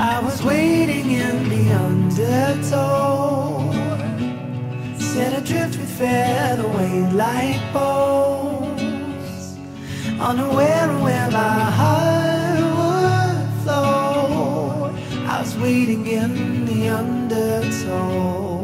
I was waiting in the undertow, set adrift with featherweight like bones, unaware of where my heart would flow. I was waiting in the undertow.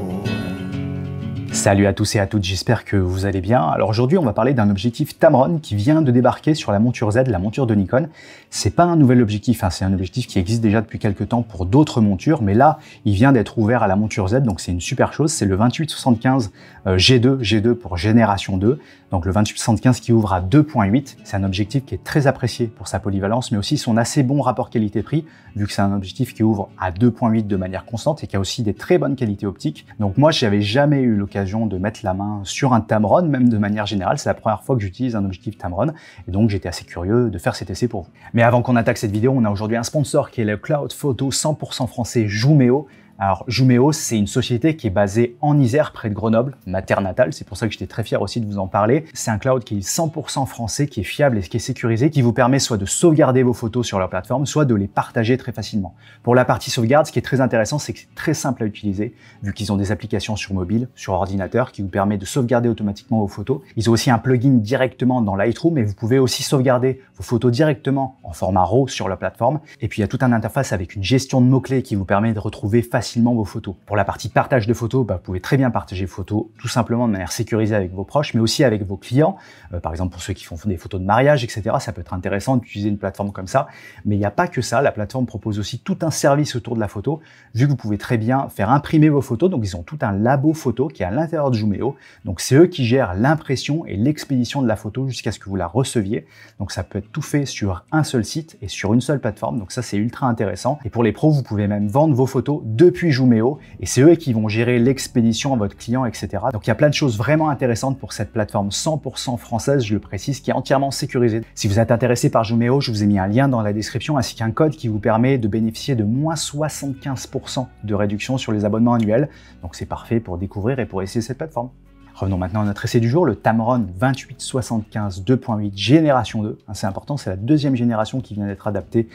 Salut à tous et à toutes, j'espère que vous allez bien. Alors aujourd'hui, on va parler d'un objectif Tamron qui vient de débarquer sur la monture Z, la monture de Nikon. C'est pas un nouvel objectif, c'est un objectif qui existe déjà depuis quelques temps pour d'autres montures, mais là, il vient d'être ouvert à la monture Z, donc c'est une super chose. C'est le 28-75 G2 pour génération 2. Donc le 28-75 qui ouvre à 2.8. C'est un objectif qui est très apprécié pour sa polyvalence, mais aussi son assez bon rapport qualité-prix, vu que c'est un objectif qui ouvre à 2.8 de manière constante et qui a aussi des très bonnes qualités optiques. Donc moi, j'avais jamais eu l'occasion de mettre la main sur un Tamron, même de manière générale. C'est la première fois que j'utilise un objectif Tamron, et donc j'étais assez curieux de faire cet essai pour vous. Mais avant qu'on attaque cette vidéo, on a aujourd'hui un sponsor qui est le cloud photo 100% français Zooméo. Alors Zooméo, c'est une société qui est basée en Isère, près de Grenoble, ma terre natale. C'est pour ça que j'étais très fier aussi de vous en parler. C'est un cloud qui est 100% français, qui est fiable et qui est sécurisé, qui vous permet soit de sauvegarder vos photos sur leur plateforme, soit de les partager très facilement. Pour la partie sauvegarde, ce qui est très intéressant, c'est que c'est très simple à utiliser, vu qu'ils ont des applications sur mobile, sur ordinateur, qui vous permet de sauvegarder automatiquement vos photos. Ils ont aussi un plugin directement dans Lightroom, et vous pouvez aussi sauvegarder vos photos directement en format RAW sur leur plateforme. Et puis il y a toute une interface avec une gestion de mots-clés qui vous permet de retrouver facilement vos photos. Pour la partie partage de photos, vous pouvez très bien partager vos photos tout simplement de manière sécurisée avec vos proches, mais aussi avec vos clients. Par exemple, pour ceux qui font des photos de mariage, etc., ça peut être intéressant d'utiliser une plateforme comme ça. Mais il n'y a pas que ça. La plateforme propose aussi tout un service autour de la photo, vu que vous pouvez très bien faire imprimer vos photos. Donc, ils ont tout un labo photo qui est à l'intérieur de Zooméo. Donc, c'est eux qui gèrent l'impression et l'expédition de la photo jusqu'à ce que vous la receviez. Donc, ça peut être tout fait sur un seul site et sur une seule plateforme. Donc, ça, c'est ultra intéressant. Et pour les pros, vous pouvez même vendre vos photos depuis Zooméo, et c'est eux qui vont gérer l'expédition à votre client, etc. Donc il y a plein de choses vraiment intéressantes pour cette plateforme 100% française, je le précise, qui est entièrement sécurisée. Si vous êtes intéressé par Zooméo, je vous ai mis un lien dans la description ainsi qu'un code qui vous permet de bénéficier de moins 75% de réduction sur les abonnements annuels. Donc c'est parfait pour découvrir et pour essayer cette plateforme. Revenons maintenant à notre essai du jour, le Tamron 28-75 2.8 génération 2. C'est important, c'est la deuxième génération qui vient d'être adaptée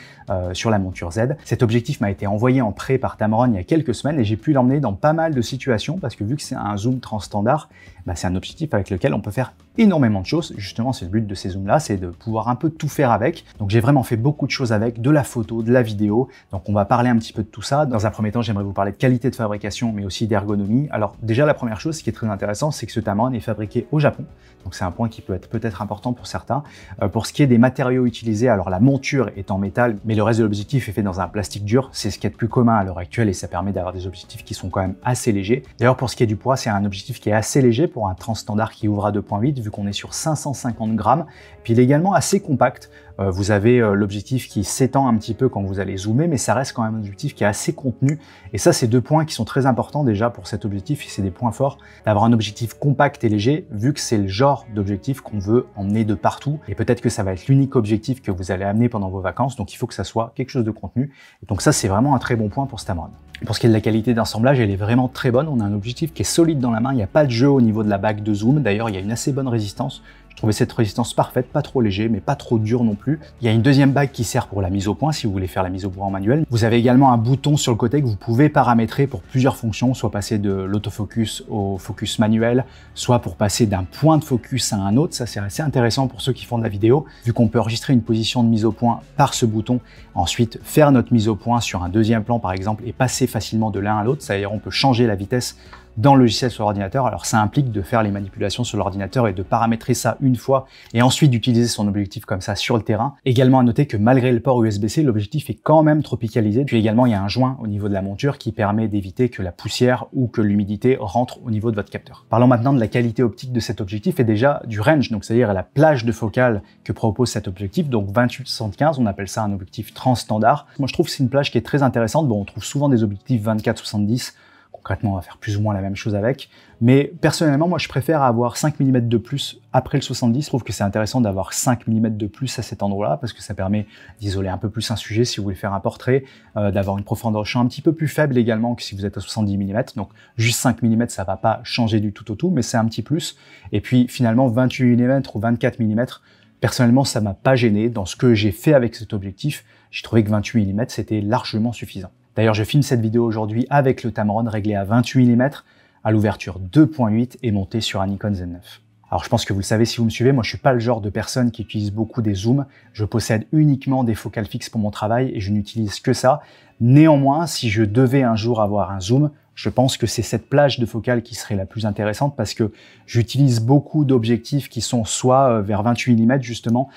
sur la monture Z. Cet objectif m'a été envoyé en prêt par Tamron il y a quelques semaines et j'ai pu l'emmener dans pas mal de situations parce que vu que c'est un zoom transstandard, c'est un objectif avec lequel on peut faire énormément de choses. Justement, c'est le but de ces zooms-là, c'est de pouvoir un peu tout faire avec. Donc j'ai vraiment fait beaucoup de choses avec, de la photo, de la vidéo. Donc on va parler un petit peu de tout ça. Dans un premier temps, j'aimerais vous parler de qualité de fabrication, mais aussi d'ergonomie. Alors déjà, la première chose, ce qui est très intéressant, c'est que ce Tamron est fabriqué au Japon. Donc c'est un point qui peut être peut-être important pour certains. Pour ce qui est des matériaux utilisés, alors la monture est en métal, mais le reste de l'objectif est fait dans un plastique dur. C'est ce qui est le plus commun à l'heure actuelle et ça permet d'avoir des objectifs qui sont quand même assez légers. D'ailleurs, pour ce qui est du poids, c'est un objectif qui est assez léger pour un transstandard qui ouvre à 2.8, vu qu'on est sur 550 grammes. Puis il est également assez compact. Vous avez l'objectif qui s'étend un petit peu quand vous allez zoomer, mais ça reste quand même un objectif qui est assez contenu. Et ça, c'est deux points qui sont très importants déjà pour cet objectif, et c'est des points forts d'avoir un objectif compact et léger, vu que c'est le genre d'objectif qu'on veut emmener de partout. Et peut-être que ça va être l'unique objectif que vous allez amener pendant vos vacances, donc il faut que ça soit quelque chose de contenu. Et donc ça, c'est vraiment un très bon point pour ce Tamron. Pour ce qui est de la qualité d'assemblage, elle est vraiment très bonne. On a un objectif qui est solide dans la main, il n'y a pas de jeu au niveau de la bague de zoom. D'ailleurs, il y a une assez bonne résistance. Je trouvais cette résistance parfaite, pas trop léger, mais pas trop dur non plus. Il y a une deuxième bague qui sert pour la mise au point, si vous voulez faire la mise au point en manuel. Vous avez également un bouton sur le côté que vous pouvez paramétrer pour plusieurs fonctions, soit passer de l'autofocus au focus manuel, soit pour passer d'un point de focus à un autre. Ça, c'est assez intéressant pour ceux qui font de la vidéo, vu qu'on peut enregistrer une position de mise au point par ce bouton, ensuite faire notre mise au point sur un deuxième plan, par exemple, et passer facilement de l'un à l'autre. C'est-à-dire, on peut changer la vitesse dans le logiciel sur l'ordinateur. Alors ça implique de faire les manipulations sur l'ordinateur et de paramétrer ça une fois et ensuite d'utiliser son objectif comme ça sur le terrain. Également à noter que malgré le port USB-C, l'objectif est quand même tropicalisé. Puis également, il y a un joint au niveau de la monture qui permet d'éviter que la poussière ou que l'humidité rentre au niveau de votre capteur. Parlons maintenant de la qualité optique de cet objectif et déjà du range, donc c'est-à-dire la plage de focale que propose cet objectif. Donc 28-75, on appelle ça un objectif transstandard. Moi, je trouve que c'est une plage qui est très intéressante. Bon, on trouve souvent des objectifs 24-70. Concrètement, on va faire plus ou moins la même chose avec. Mais personnellement, moi, je préfère avoir 5 mm de plus après le 70. Je trouve que c'est intéressant d'avoir 5 mm de plus à cet endroit-là parce que ça permet d'isoler un peu plus un sujet si vous voulez faire un portrait, d'avoir une profondeur de champ un petit peu plus faible également que si vous êtes à 70 mm. Donc, juste 5 mm, ça va pas changer du tout au tout, mais c'est un petit plus. Et puis, finalement, 28 mm ou 24 mm, Personnellement, ça m'a pas gêné. Dans ce que j'ai fait avec cet objectif, j'ai trouvé que 28 mm, c'était largement suffisant. D'ailleurs, je filme cette vidéo aujourd'hui avec le Tamron réglé à 28 mm, à l'ouverture 2.8 et monté sur un Nikon Z9. Alors je pense que vous le savez si vous me suivez, moi je suis pas le genre de personne qui utilise beaucoup des zooms. Je possède uniquement des focales fixes pour mon travail et je n'utilise que ça. Néanmoins, si je devais un jour avoir un zoom, je pense que c'est cette plage de focale qui serait la plus intéressante parce que j'utilise beaucoup d'objectifs qui sont soit vers 28 mm justement,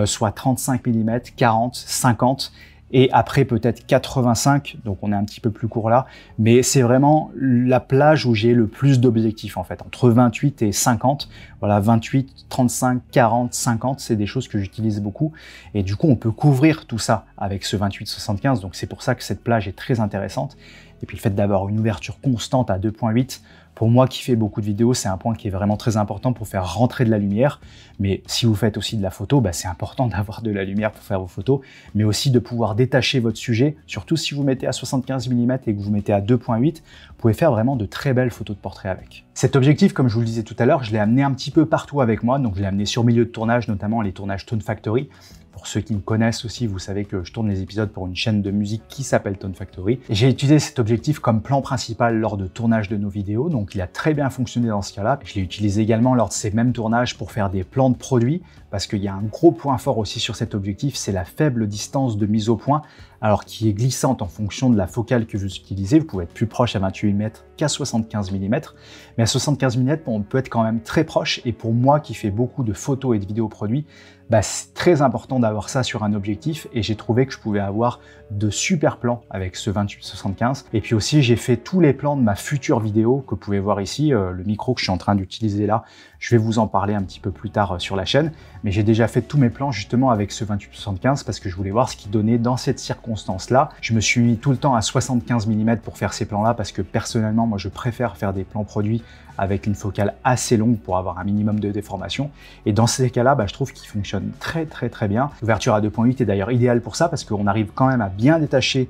soit 35 mm, 40, 50 et après peut-être 85, donc on est un petit peu plus court là, mais c'est vraiment la plage où j'ai le plus d'objectifs en fait, entre 28 et 50, voilà 28, 35, 40, 50, c'est des choses que j'utilise beaucoup, et du coup on peut couvrir tout ça avec ce 28-75, donc c'est pour ça que cette plage est très intéressante, et puis le fait d'avoir une ouverture constante à 2.8, pour moi qui fais beaucoup de vidéos, c'est un point qui est vraiment très important pour faire rentrer de la lumière. Mais si vous faites aussi de la photo, c'est important d'avoir de la lumière pour faire vos photos, mais aussi de pouvoir détacher votre sujet, surtout si vous mettez à 75 mm et que vous mettez à 2.8, vous pouvez faire vraiment de très belles photos de portrait avec. Cet objectif, comme je vous le disais tout à l'heure, je l'ai amené un petit peu partout avec moi, donc je l'ai amené sur milieu de tournage, notamment les tournages Tone Factory. Pour ceux qui me connaissent aussi, vous savez que je tourne les épisodes pour une chaîne de musique qui s'appelle Tone Factory. Et j'ai utilisé cet objectif comme plan principal lors de tournage de nos vidéos, donc il a très bien fonctionné dans ce cas-là. Je l'ai utilisé également lors de ces mêmes tournages pour faire des plans de produits, parce qu'il y a un gros point fort aussi sur cet objectif, c'est la faible distance de mise au point, alors qui est glissante en fonction de la focale que vous utilisez. Vous pouvez être plus proche à 28 mm qu'à 75 mm, mais à 75 mm, on peut être quand même très proche, et pour moi qui fais beaucoup de photos et de vidéos produits, c'est très important d'avoir ça sur un objectif, et j'ai trouvé que je pouvais avoir de super plans avec ce 28-75. Et puis aussi, j'ai fait tous les plans de ma future vidéo que vous pouvez voir ici, le micro que je suis en train d'utiliser là. Je vais vous en parler un petit peu plus tard sur la chaîne, mais j'ai déjà fait tous mes plans justement avec ce 28-75 parce que je voulais voir ce qui donnait dans cette circonstance-là. Je me suis mis tout le temps à 75 mm pour faire ces plans-là parce que personnellement, moi, je préfère faire des plans produits avec une focale assez longue pour avoir un minimum de déformation. Et dans ces cas-là, je trouve qu'il fonctionne très bien. L'ouverture à 2.8 est d'ailleurs idéale pour ça parce qu'on arrive quand même à bien détacher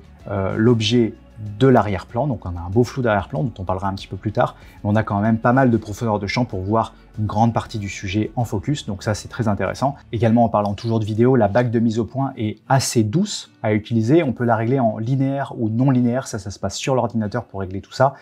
l'objet de l'arrière-plan, donc on a un beau flou d'arrière-plan dont on parlera un petit peu plus tard, mais on a quand même pas mal de profondeur de champ pour voir une grande partie du sujet en focus, donc ça c'est très intéressant. Également, en parlant toujours de vidéo, la bague de mise au point est assez douce à utiliser, on peut la régler en linéaire ou non linéaire, ça se passe sur l'ordinateur pour régler tout ça.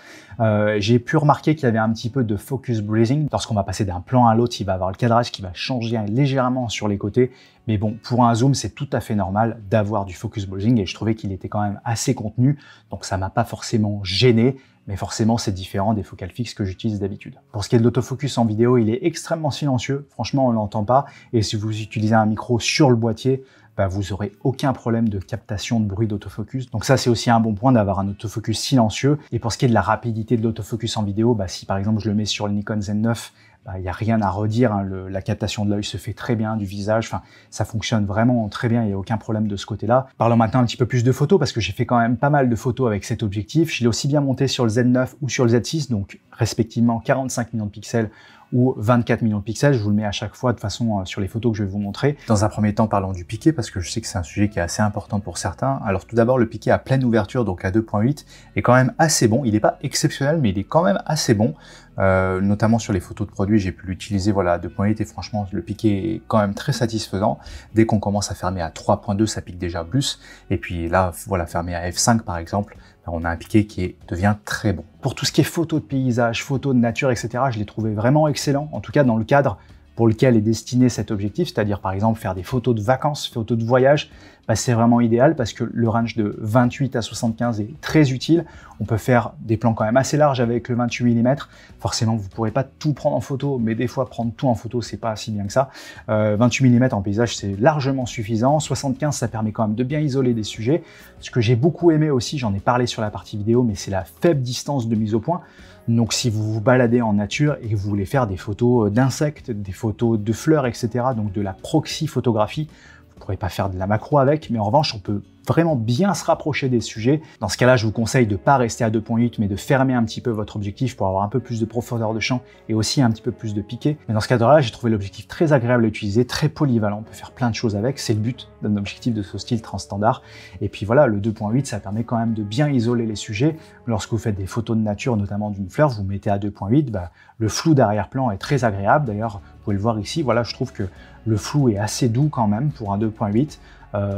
J'ai pu remarquer qu'il y avait un petit peu de focus breathing, lorsqu'on va passer d'un plan à l'autre, il va avoir le cadrage qui va changer légèrement sur les côtés, mais bon, pour un zoom, c'est tout à fait normal d'avoir du focus breathing et je trouvais qu'il était quand même assez contenu, donc ça m'a pas forcément gêné, mais forcément c'est différent des focales fixes que j'utilise d'habitude. Pour ce qui est de l'autofocus en vidéo, il est extrêmement silencieux, franchement on l'entend pas, et si vous utilisez un micro sur le boîtier, vous aurez aucun problème de captation de bruit d'autofocus. Donc ça, c'est aussi un bon point d'avoir un autofocus silencieux. Et pour ce qui est de la rapidité de l'autofocus en vidéo, si par exemple je le mets sur le Nikon Z9, il n'y a rien à redire, hein. La captation de l'œil se fait très bien, du visage, ça fonctionne vraiment très bien, il n'y a aucun problème de ce côté-là. Parlons maintenant un petit peu plus de photos, parce que j'ai fait quand même pas mal de photos avec cet objectif. Je l'ai aussi bien monté sur le Z9 ou sur le Z6, donc respectivement 45 millions de pixels ou 24 millions de pixels, je vous le mets à chaque fois de façon sur les photos que je vais vous montrer. Dans un premier temps, parlons du piqué, parce que je sais que c'est un sujet qui est assez important pour certains. Alors tout d'abord, le piqué à pleine ouverture, donc à 2.8, est quand même assez bon. Il n'est pas exceptionnel, mais il est quand même assez bon. Notamment sur les photos de produits, j'ai pu l'utiliser à 2.8 et franchement, le piqué est quand même très satisfaisant. Dès qu'on commence à fermer à 3.2, ça pique déjà plus. Et puis là, fermer à f5 par exemple, on a un piqué qui devient très bon. Pour tout ce qui est photos de paysage, photos de nature, etc., je l'ai trouvé vraiment excellent, en tout cas dans le cadre pour lequel est destiné cet objectif, c'est-à-dire par exemple faire des photos de vacances, photos de voyage, c'est vraiment idéal parce que le range de 28 à 75 est très utile. On peut faire des plans quand même assez larges avec le 28 mm. Forcément, vous ne pourrez pas tout prendre en photo, mais des fois prendre tout en photo, c'est pas si bien que ça. 28 mm en paysage, c'est largement suffisant. 75, ça permet quand même de bien isoler des sujets. Ce que j'ai beaucoup aimé aussi, j'en ai parlé sur la partie vidéo, mais c'est la faible distance de mise au point. Donc si vous vous baladez en nature et que vous voulez faire des photos d'insectes, des photos de fleurs, etc., donc de la proxy photographie, vous ne pourrez pas faire de la macro avec, mais en revanche, on peut vraiment bien se rapprocher des sujets. Dans ce cas-là, je vous conseille de ne pas rester à 2.8, mais de fermer un petit peu votre objectif pour avoir un peu plus de profondeur de champ et aussi un petit peu plus de piqué. Mais dans ce cadre-là, j'ai trouvé l'objectif très agréable à utiliser, très polyvalent. On peut faire plein de choses avec. C'est le but d'un objectif de ce style transstandard. Et puis voilà, le 2.8, ça permet quand même de bien isoler les sujets. Lorsque vous faites des photos de nature, notamment d'une fleur, vous mettez à 2.8, le flou d'arrière-plan est très agréable. D'ailleurs, vous pouvez le voir ici. Voilà, je trouve que le flou est assez doux quand même pour un 2.8.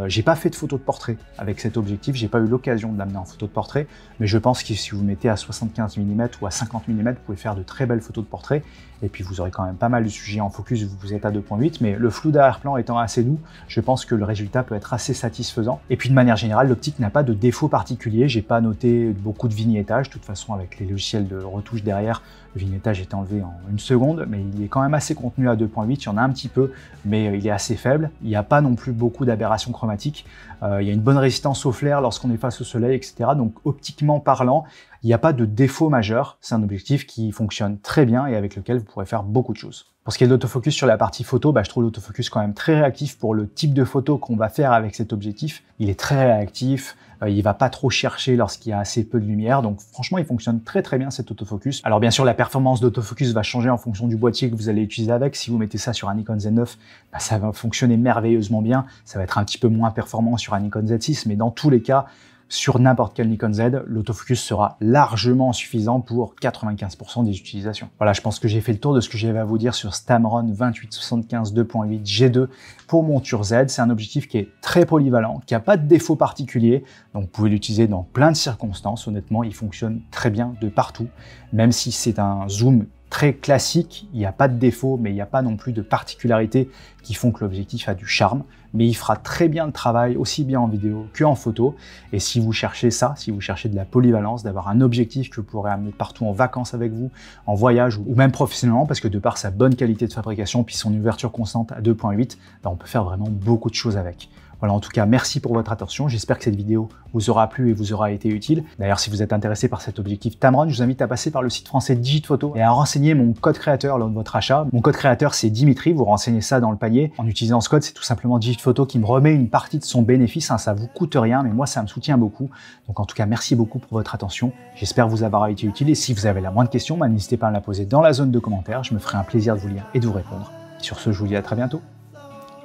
J'ai pas fait de photo de portrait avec cet objectif, j'ai pas eu l'occasion de l'amener en photo de portrait, mais je pense que si vous mettez à 75 mm ou à 50 mm, vous pouvez faire de très belles photos de portrait, et puis vous aurez quand même pas mal de sujets en focus, vous êtes à 2.8, mais le flou d'arrière-plan étant assez doux, je pense que le résultat peut être assez satisfaisant. Et puis de manière générale, l'optique n'a pas de défaut particulier, j'ai pas noté beaucoup de vignettage, de toute façon avec les logiciels de retouche derrière, le vignettage est enlevé en une seconde, mais il est quand même assez contenu à 2.8, il y en a un petit peu, mais il est assez faible, il n'y a pas non plus beaucoup d'aberrations chromatiques, il y a une bonne résistance au flair lorsqu'on est face au soleil, etc. Donc optiquement parlant, il n'y a pas de défaut majeur, c'est un objectif qui fonctionne très bien et avec lequel vous pourrez faire beaucoup de choses. Pour ce qui est de l'autofocus sur la partie photo, je trouve l'autofocus quand même très réactif pour le type de photo qu'on va faire avec cet objectif. Il est très réactif, il va pas trop chercher lorsqu'il y a assez peu de lumière, donc franchement il fonctionne très très bien cet autofocus. Alors bien sûr la performance d'autofocus va changer en fonction du boîtier que vous allez utiliser avec. Si vous mettez ça sur un Nikon Z9, ça va fonctionner merveilleusement bien. Ça va être un petit peu moins performant sur un Nikon Z6, mais dans tous les cas, sur n'importe quel Nikon Z, l'autofocus sera largement suffisant pour 95% des utilisations. Voilà, je pense que j'ai fait le tour de ce que j'avais à vous dire sur ce Tamron 28-75 2.8 G2 pour monture Z. C'est un objectif qui est très polyvalent, qui n'a pas de défaut particulier, donc vous pouvez l'utiliser dans plein de circonstances. Honnêtement, il fonctionne très bien de partout, même si c'est un zoom très classique, il n'y a pas de défaut, mais il n'y a pas non plus de particularités qui font que l'objectif a du charme. Mais il fera très bien le travail, aussi bien en vidéo qu'en photo. Et si vous cherchez ça, si vous cherchez de la polyvalence, d'avoir un objectif que vous pourrez amener partout en vacances avec vous, en voyage ou même professionnellement, parce que de par sa bonne qualité de fabrication, puis son ouverture constante à 2.8, on peut faire vraiment beaucoup de choses avec. Voilà, en tout cas, merci pour votre attention. J'espère que cette vidéo vous aura plu et vous aura été utile. D'ailleurs, si vous êtes intéressé par cet objectif Tamron, je vous invite à passer par le site français Digitphoto et à renseigner mon code créateur lors de votre achat. Mon code créateur, c'est Dimitri. Vous renseignez ça dans le panier. En utilisant ce code, c'est tout simplement Digitphoto qui me remet une partie de son bénéfice. Ça vous coûte rien, mais moi, ça me soutient beaucoup. Donc, en tout cas, merci beaucoup pour votre attention. J'espère vous avoir été utile. Et si vous avez la moindre question, n'hésitez pas à me la poser dans la zone de commentaires. Je me ferai un plaisir de vous lire et de vous répondre. Sur ce, je vous dis à très bientôt.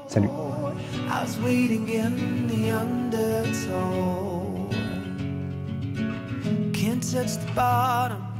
Salut. I was waiting in the undertow. Can't touch the bottom.